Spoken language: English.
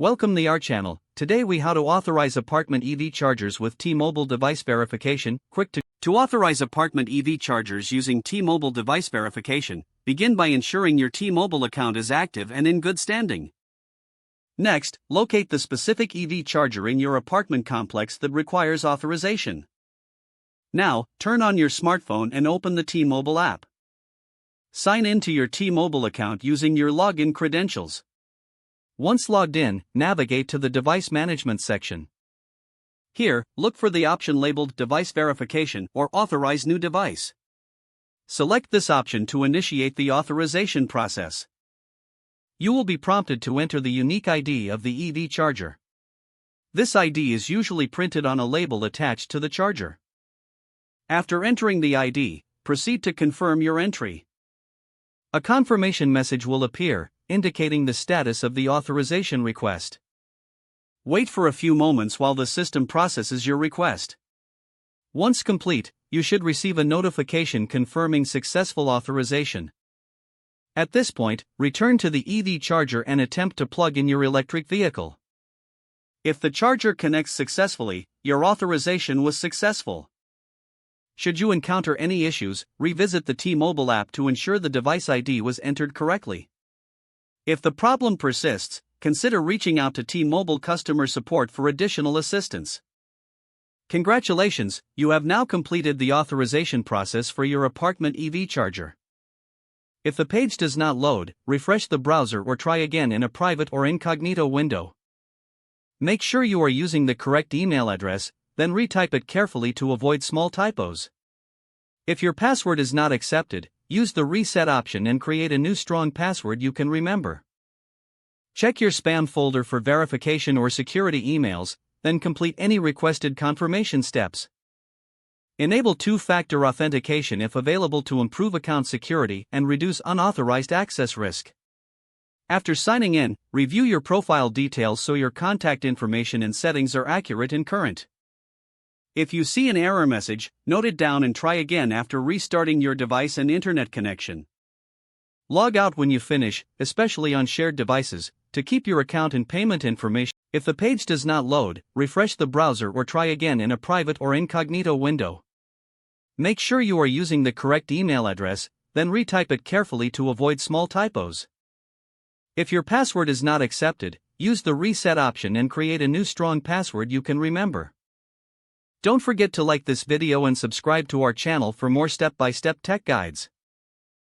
Welcome to our channel. Today we how to authorize apartment EV chargers with T-Mobile device verification. To authorize apartment EV chargers using T-Mobile device verification, begin by ensuring your T-Mobile account is active and in good standing. Next, locate the specific EV charger in your apartment complex that requires authorization. Now, turn on your smartphone and open the T-Mobile app. Sign in to your T-Mobile account using your login credentials. Once logged in, navigate to the Device Management section. Here, look for the option labeled Device Verification or Authorize New Device. Select this option to initiate the authorization process. You will be prompted to enter the unique ID of the EV charger. This ID is usually printed on a label attached to the charger. After entering the ID, proceed to confirm your entry. A confirmation message will appear, indicating the status of the authorization request. Wait for a few moments while the system processes your request. Once complete, you should receive a notification confirming successful authorization. At this point, return to the EV charger and attempt to plug in your electric vehicle. If the charger connects successfully, your authorization was successful. Should you encounter any issues, revisit the T-Mobile app to ensure the device ID was entered correctly. If the problem persists, consider reaching out to T-Mobile customer support for additional assistance. Congratulations, you have now completed the authorization process for your apartment EV charger. If the page does not load, refresh the browser or try again in a private or incognito window. Make sure you are using the correct email address, then retype it carefully to avoid small typos. If your password is not accepted, use the reset option and create a new strong password you can remember. Check your spam folder for verification or security emails, then complete any requested confirmation steps. Enable two-factor authentication if available to improve account security and reduce unauthorized access risk. After signing in, review your profile details so your contact information and settings are accurate and current. If you see an error message, note it down and try again after restarting your device and internet connection. Log out when you finish, especially on shared devices, to keep your account and payment information. If the page does not load, refresh the browser or try again in a private or incognito window. Make sure you are using the correct email address, then retype it carefully to avoid small typos. If your password is not accepted, use the reset option and create a new strong password you can remember. Don't forget to like this video and subscribe to our channel for more step-by-step tech guides.